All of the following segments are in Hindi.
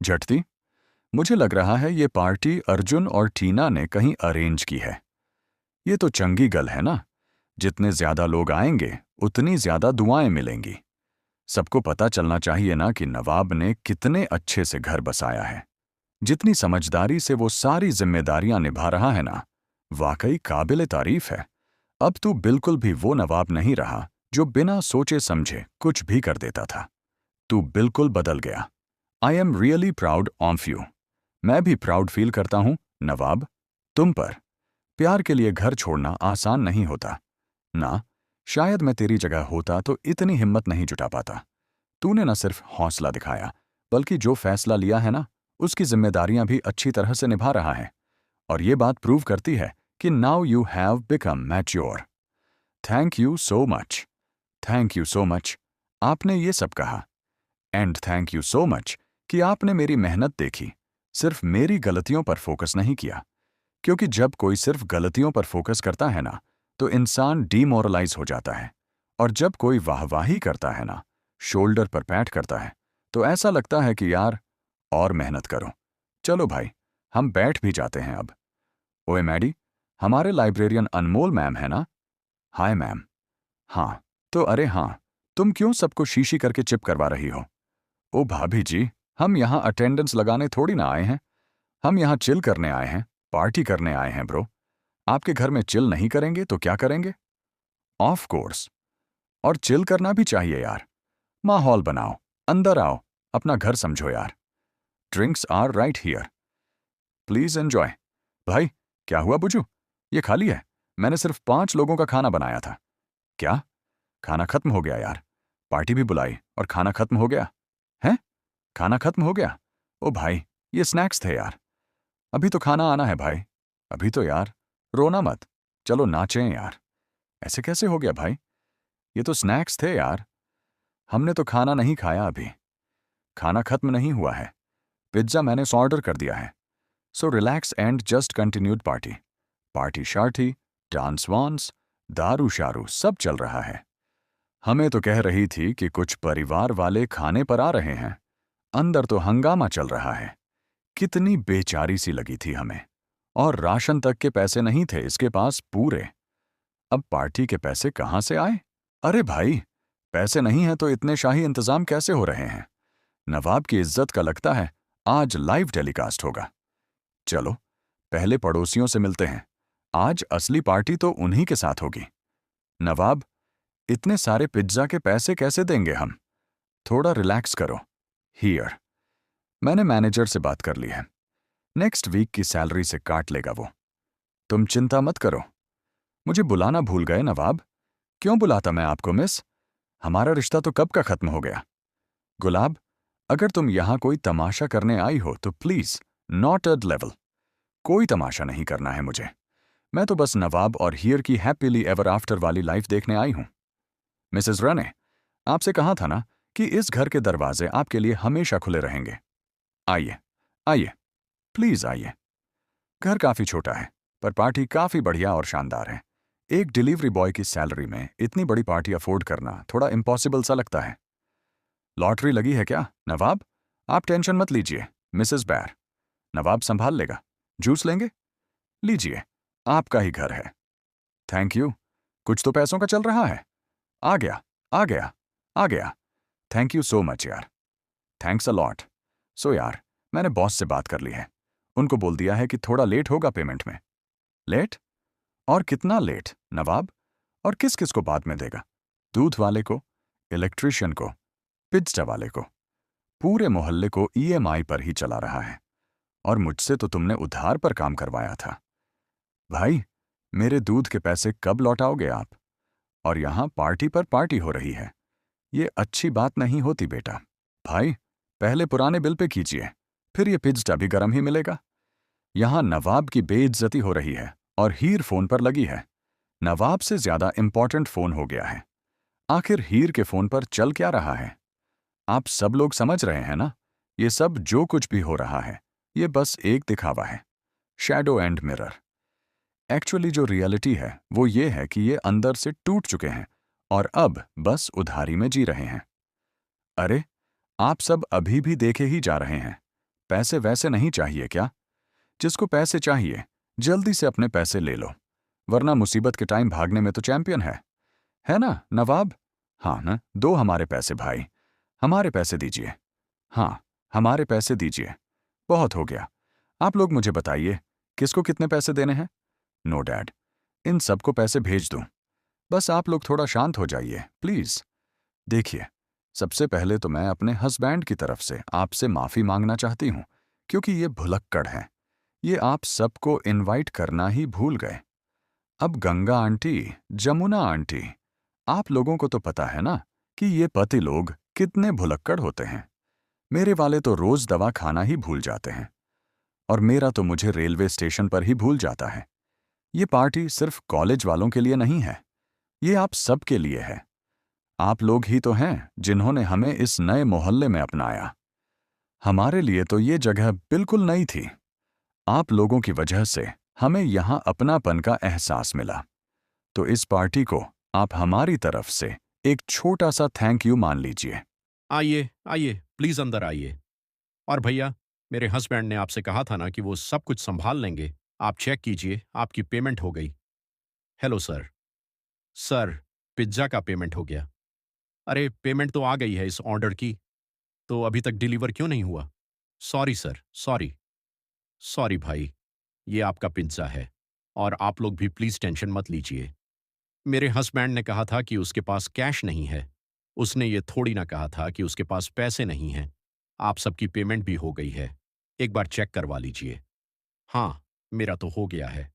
झटती। मुझे लग रहा है ये पार्टी अर्जुन और टीना ने कहीं अरेंज की है। ये तो चंगी गल है ना। जितने ज्यादा लोग आएंगे उतनी ज्यादा दुआएं मिलेंगी। सबको पता चलना चाहिए ना कि नवाब ने कितने अच्छे से घर बसाया है। जितनी समझदारी से वो सारी जिम्मेदारियां निभा रहा है ना, वाकई काबिले तारीफ है। अब तू बिल्कुल भी वो नवाब नहीं रहा जो बिना सोचे समझे कुछ भी कर देता था। तू बिल्कुल बदल गया। I am really proud of you. मैं भी प्राउड फील करता हूं नवाब, तुम पर। प्यार के लिए घर छोड़ना आसान नहीं होता ना। शायद मैं तेरी जगह होता तो इतनी हिम्मत नहीं जुटा पाता। तूने न सिर्फ हौसला दिखाया, बल्कि जो फैसला लिया है ना, उसकी जिम्मेदारियां भी अच्छी तरह से निभा रहा है। और ये बात प्रूव करती है कि now you have become mature. Thank you so much. Thank you so much. आपने ये सब कहा। And thank you so much कि आपने मेरी मेहनत देखी, सिर्फ मेरी गलतियों पर फोकस नहीं किया। क्योंकि जब कोई सिर्फ गलतियों पर फोकस करता है ना, तो इंसान डीमोरलाइज हो जाता है। और जब कोई वाहवाही करता है ना, शोल्डर पर पैट करता है, तो ऐसा लगता है कि यार और मेहनत करो। चलो भाई, हम बैठ भी जाते हैं अब। ओए मैडी, हमारे लाइब्रेरियन अनमोल मैम है ना? Hi ma'am. हाँ। तो अरे हाँ, तुम क्यों सबको शीशी करके चिप करवा रही हो? ओ भाभी जी, हम यहाँ अटेंडेंस लगाने थोड़ी ना आए हैं। हम यहाँ चिल करने आए हैं, पार्टी करने आए हैं ब्रो। आपके घर में चिल नहीं करेंगे तो क्या करेंगे? Of course. और चिल करना भी चाहिए यार। माहौल बनाओ, अंदर आओ, अपना घर समझो यार। Drinks are right here, please enjoy. भाई, क्या हुआ बुजू? ये खाली है। मैंने सिर्फ 5 लोगों का खाना बनाया था। क्या? खाना खत्म हो गया यार। पार्टी भी बुलाई और खाना खत्म हो गया है? खाना खत्म हो गया? ओ भाई, ये स्नैक्स थे यार। अभी तो खाना आना है भाई। अभी तो यार। रोना मत। चलो नाचें यार। ऐसे कैसे हो गया भाई? ये तो स्नैक्स थे यार। हमने तो खाना नहीं खाया अभी। खाना खत्म नहीं हुआ है। पिज्जा मैंने ऑर्डर कर दिया है। So relax and just continued party. Party party, dance वांस, दारू शारू सब चल रहा है। हमें तो कह रही थी कि कुछ परिवार वाले खाने पर आ रहे हैं। अंदर तो हंगामा चल रहा है। कितनी बेचारी सी लगी थी हमें। और राशन तक के पैसे नहीं थे इसके पास पूरे। अब पार्टी के पैसे कहाँ से आए? अरे भाई, पैसे नहीं हैं तो इतने शाही इंतजाम कैसे हो रहे हैं? नवाब की इज्जत का लगता है आज लाइव टेलीकास्ट होगा। चलो, पहले पड़ोसियों से मिलते हैं। आज असली पार्टी तो उन्हीं के साथ होगी। नवाब, इतने सारे पिज्जा के पैसे कैसे देंगे हम? थोड़ा रिलैक्स करो। हियर। मैंने मैनेजर से बात कर ली है। नेक्स्ट वीक की सैलरी से काट लेगा वो। तुम चिंता मत करो। मुझे बुलाना भूल गए नवाब। क्यों बुलाता मैं आपको मिस? हमारा रिश्ता तो कब का खत्म हो गया। गुलाब, अगर तुम यहां कोई तमाशा करने आई हो तो प्लीज, नॉट एट लेवल। कोई तमाशा नहीं करना है मुझे। मैं तो बस नवाब और हीर की हैप्पीली एवर आफ्टर वाली लाइफ देखने आई हूं। मिसेस रने, आपसे कहा था ना कि इस घर के दरवाजे आपके लिए हमेशा खुले रहेंगे। आइए, आइए, प्लीज आइए। घर काफी छोटा है, पर पार्टी काफी बढ़िया और शानदार है। एक डिलीवरी बॉय की सैलरी में इतनी बड़ी पार्टी अफोर्ड करना थोड़ा इम्पॉसिबल सा लगता है। लॉटरी लगी है क्या नवाब? आप टेंशन मत लीजिए मिसेस बैर। नवाब संभाल लेगा। जूस लेंगे? लीजिए, आपका ही घर है। Thank you. कुछ तो पैसों का चल रहा है। आ गया, आ गया, आ गया। थैंक यू सो मच यार। Thanks a lot. सो यार, मैंने बॉस से बात कर ली है। उनको बोल दिया है कि थोड़ा लेट होगा पेमेंट में। लेट? और कितना लेट नवाब? और किस किस को बाद में देगा? दूध वाले को, इलेक्ट्रिशियन को, पिज्जा वाले को। पूरे मोहल्ले को ईएमआई पर ही चला रहा है। और मुझसे तो तुमने उधार पर काम करवाया था। भाई, मेरे दूध के पैसे कब लौटाओगे आप? और यहां पार्टी पर पार्टी हो रही है। ये अच्छी बात नहीं होती बेटा। भाई, पहले पुराने बिल पे कीजिए, फिर ये पिज्जा भी गर्म ही मिलेगा। यहां नवाब की बेइज्जती हो रही है और हीर फोन पर लगी है। नवाब से ज्यादा इंपॉर्टेंट फोन हो गया है। आखिर हीर के फोन पर चल क्या रहा है? आप सब लोग समझ रहे हैं ना? ये सब जो कुछ भी हो रहा है, ये बस एक दिखावा है। Shadow and mirror. एक्चुअली जो रियलिटी है वो ये है कि ये अंदर से टूट चुके हैं और अब बस उधारी में जी रहे हैं। अरे, आप सब अभी भी देखे ही जा रहे हैं। पैसे वैसे नहीं चाहिए क्या? जिसको पैसे चाहिए, जल्दी से अपने पैसे ले लो, वरना मुसीबत के टाइम भागने में तो चैंपियन है ना नवाब? हाँ ना, दो हमारे पैसे भाई, हमारे पैसे दीजिए। हाँ, हमारे पैसे दीजिए। बहुत हो गया। आप लोग मुझे बताइए, किसको कितने पैसे देने हैं? नो डैड, इन सबको पैसे भेज दूं। बस आप लोग थोड़ा शांत हो जाइए, प्लीज। देखिए, सबसे पहले तो मैं अपने हस्बैंड की तरफ से आपसे माफी मांगना चाहती हूं, क्योंकि ये भुलक्कड़ हैं। ये आप सबको इनवाइट करना ही भूल गए। अब गंगा आंटी, जमुना आंटी, आप लोगों को तो पता है ना कि ये पति लोग कितने भुलक्कड़ होते हैं। मेरे वाले तो रोज दवा खाना ही भूल जाते हैं, और मेरा तो मुझे रेलवे स्टेशन पर ही भूल जाता है। ये पार्टी सिर्फ कॉलेज वालों के लिए नहीं है, ये आप सब के लिए है। आप लोग ही तो हैं जिन्होंने हमें इस नए मोहल्ले में अपनाया। हमारे लिए तो ये जगह बिल्कुल नई थी। आप लोगों की वजह से हमें यहाँ अपनापन का एहसास मिला। तो इस पार्टी को आप हमारी तरफ से एक छोटा सा थैंक यू मान लीजिए। आइए, आइए, प्लीज़ अंदर आइए। और भैया, मेरे हस्बैंड ने आपसे कहा था ना कि वो सब कुछ सँभाल लेंगे। आप चेक कीजिए, आपकी पेमेंट हो गई। Hello sir. सर, पिज़्ज़ा का पेमेंट हो गया। अरे, पेमेंट तो आ गई है इस ऑर्डर की, तो अभी तक डिलीवर क्यों नहीं हुआ? Sorry sir, sorry. सॉरी भाई, ये आपका पिज़्ज़ा है और आप लोग भी प्लीज़ टेंशन मत लीजिए। मेरे हस्बैंड ने कहा था कि उसके पास कैश नहीं है। उसने ये थोड़ी ना कहा था कि उसके पास पैसे नहीं हैं। आप सबकी पेमेंट भी हो गई है। एक बार चेक करवा लीजिए। हाँ, मेरा तो हो गया है।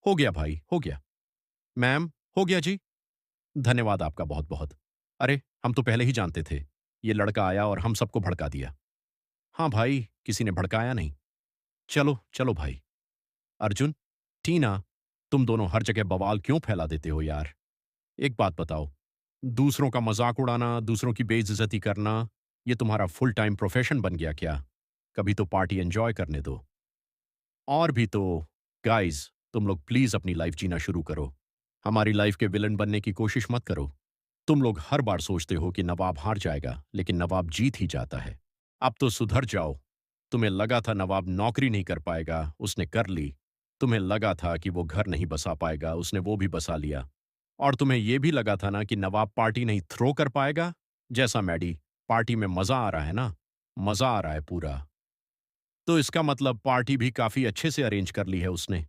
हो गया भाई, हो गया। मैम, हो गया जी। धन्यवाद आपका बहुत-बहुत। अरे, हम तो पहले ही जानते थे। ये लड़का आया और हम सबको भड़का दिया। हाँ भाई, किसी ने भड़काया नहीं। चलो, चलो भाई। अर्जुन, टीना, तुम दोनों हर जगह बवाल क्यों फैला देते हो यार? एक बात बताओ, दूसरों का मजाक उड़ाना, दूसरों की बेइज्जती करना, ये तुम्हारा फुल टाइम प्रोफेशन बन गया क्या? कभी तो पार्टी एंजॉय करने दो। और भी तो, गाइस, तुम लोग प्लीज अपनी लाइफ जीना शुरू करो। हमारी लाइफ के विलन बनने की कोशिश मत करो। तुम लोग हर बार सोचते हो कि नवाब हार जाएगा, लेकिन नवाब जीत ही जाता है। अब तो सुधर जाओ। तुम्हें लगा था नवाब नौकरी नहीं कर पाएगा, उसने कर ली। तुम्हें लगा था कि वो घर नहीं बसा पाएगा, उसने वो भी बसा लिया। और तुम्हें यह भी लगा था ना कि नवाब पार्टी नहीं थ्रो कर पाएगा। जैसा मैडी, पार्टी में मजा आ रहा है ना? मजा आ रहा है पूरा। तो इसका मतलब पार्टी भी काफी अच्छे से अरेंज कर ली है उसने।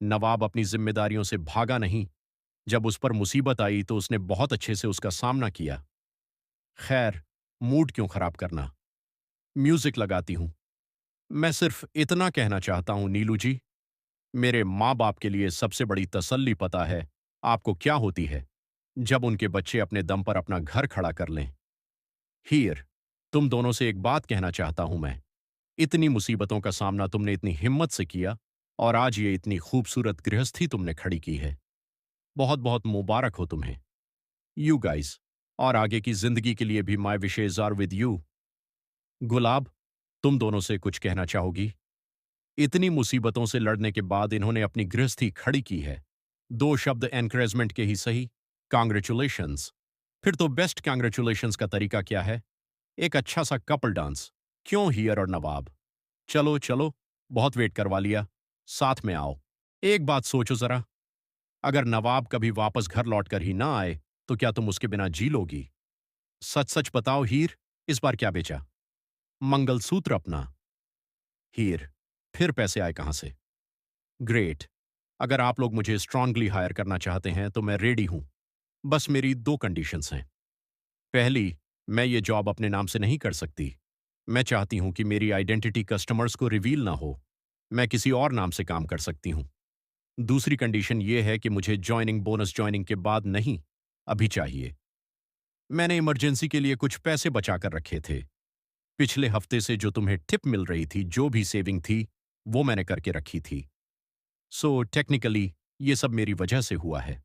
नवाब अपनी जिम्मेदारियों से भागा नहीं। जब उस पर मुसीबत आई तो उसने बहुत अच्छे से उसका सामना किया। खैर, मूड क्यों खराब करना? म्यूजिक लगाती हूं। मैं सिर्फ इतना कहना चाहता हूं नीलू जी, मेरे माँ बाप के लिए सबसे बड़ी तसल्ली पता है आपको क्या होती है? जब उनके बच्चे अपने दम पर अपना घर खड़ा कर लें। हीर, तुम दोनों से एक बात कहना चाहता हूं मैं। इतनी मुसीबतों का सामना तुमने इतनी हिम्मत से किया, और आज ये इतनी खूबसूरत गृहस्थी तुमने खड़ी की है। बहुत बहुत मुबारक हो तुम्हें, यू गाइस। और आगे की जिंदगी के लिए भी my wishes are with you. Gulab, तुम दोनों से कुछ कहना चाहोगी? इतनी मुसीबतों से लड़ने के बाद इन्होंने अपनी गृहस्थी खड़ी की है। दो शब्द एनकरेजमेंट के ही सही। कांग्रेचुलेशंस। फिर तो बेस्ट कांग्रेचुलेशंस का तरीका क्या है? एक अच्छा सा कपल डांस। क्यों हीयर और नवाब? चलो चलो, बहुत वेट करवा लिया। साथ में आओ। एक बात सोचो जरा, अगर नवाब कभी वापस घर लौट कर ही ना आए, तो क्या तुम उसके बिना जी लोगी? सच सच बताओ हीर, इस बार क्या बेचा? मंगलसूत्र अपना। हीर, फिर पैसे आए कहां से? ग्रेट। अगर आप लोग मुझे स्ट्रांगली हायर करना चाहते हैं तो मैं रेडी हूं। बस मेरी दो कंडीशंस हैं। पहली, मैं ये जॉब अपने नाम से नहीं कर सकती। मैं चाहती हूं कि मेरी आइडेंटिटी कस्टमर्स को रिवील ना हो। मैं किसी और नाम से काम कर सकती हूं। दूसरी कंडीशन ये है कि मुझे जॉइनिंग बोनस जॉइनिंग के बाद नहीं, अभी चाहिए। मैंने इमरजेंसी के लिए कुछ पैसे बचा कर रखे थे। पिछले हफ्ते से जो तुम्हें टिप मिल रही थी, जो भी सेविंग थी, वो मैंने करके रखी थी। सो टेक्निकली ये सब मेरी वजह से हुआ है।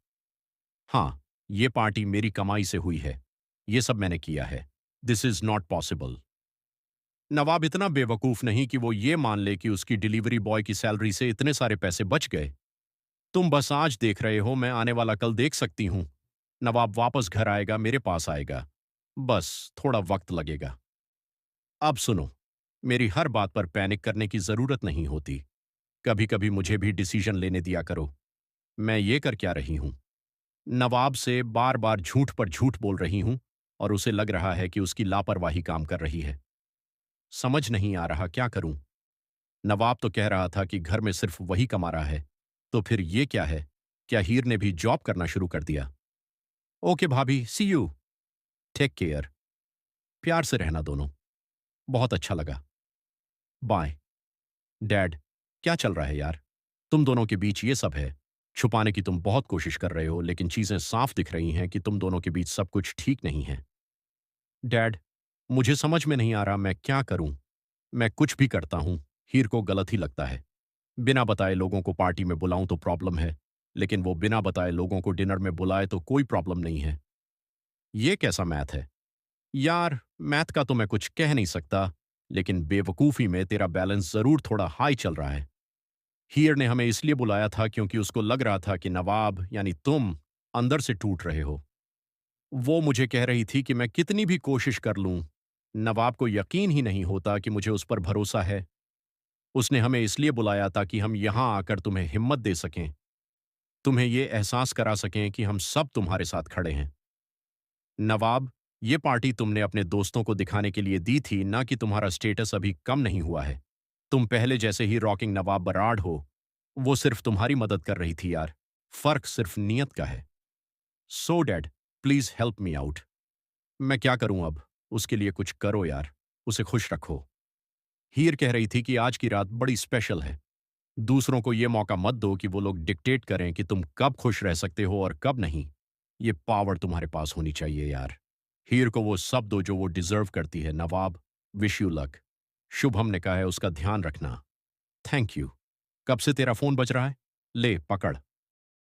हाँ, ये पार्टी मेरी कमाई से हुई है। ये सब मैंने किया है। This is not possible. Nawab इतना बेवकूफ नहीं कि वो ये मान ले कि उसकी डिलीवरी बॉय की सैलरी से इतने सारे पैसे बच गए। तुम बस आज देख रहे हो, मैं आने वाला कल देख सकती हूं। नवाब वापस घर आएगा, मेरे पास आएगा। बस थोड़ा वक्त लगेगा। अब सुनो, मेरी हर बात पर पैनिक करने की जरूरत नहीं होती। कभी कभी मुझे भी डिसीजन लेने दिया करो। मैं ये कर क्या रही हूं? नवाब से बार बार झूठ पर झूठ बोल रही हूं और उसे लग रहा है कि उसकी लापरवाही काम कर रही है। समझ नहीं आ रहा क्या करूं। नवाब तो कह रहा था कि घर में सिर्फ वही कमा रहा है, तो फिर ये क्या है? क्या हीर ने भी जॉब करना शुरू कर दिया? ओके भाभी, सी यू। Take care. प्यार से रहना दोनों। बहुत अच्छा लगा। बाय। डैड, क्या चल रहा है यार? तुम दोनों के बीच ये सब है। छुपाने की तुम बहुत कोशिश कर रहे हो, लेकिन चीजें साफ दिख रही हैं कि तुम दोनों के बीच सब कुछ ठीक नहीं है। डैड, मुझे समझ में नहीं आ रहा मैं क्या करूं। मैं कुछ भी करता हूं, हीर को गलत ही लगता है। बिना बताए लोगों को पार्टी में बुलाऊं तो प्रॉब्लम है, लेकिन वो बिना बताए लोगों को डिनर में बुलाए तो कोई प्रॉब्लम नहीं है। ये कैसा मैथ है? यार, मैथ का तो मैं कुछ कह नहीं सकता, लेकिन बेवकूफी में तेरा बैलेंस जरूर थोड़ा हाई चल रहा है। हीर ने हमें इसलिए बुलाया था क्योंकि उसको लग रहा था कि नवाब यानी तुम अंदर से टूट रहे हो। वो मुझे कह रही थी कि मैं कितनी भी कोशिश कर लूं, नवाब को यकीन ही नहीं होता कि मुझे उस पर भरोसा है। उसने हमें इसलिए बुलाया ताकि हम यहां आकर तुम्हें हिम्मत दे सकें, तुम्हें ये एहसास करा सकें कि हम सब तुम्हारे साथ खड़े हैं। नवाब, ये पार्टी तुमने अपने दोस्तों को दिखाने के लिए दी थी, ना कि तुम्हारा स्टेटस अभी कम नहीं हुआ है। तुम पहले जैसे ही रॉकिंग नवाब बराड़ हो। वो सिर्फ तुम्हारी मदद कर रही थी यार। फर्क सिर्फ नियत का है। So dad, please help me out. मैं क्या करूं अब? उसके लिए कुछ करो यार। उसे खुश रखो। हीर कह रही थी कि आज की रात बड़ी स्पेशल है। दूसरों को यह मौका मत दो कि वो लोग डिक्टेट करें कि तुम कब खुश रह सकते हो और कब नहीं। ये पावर तुम्हारे पास होनी चाहिए यार। हीर को वो सब दो जो वो डिजर्व करती है। नवाब, विश यू लक। शुभम ने कहा है उसका ध्यान रखना। Thank you. कब से तेरा फोन बज रहा है? ले पकड़।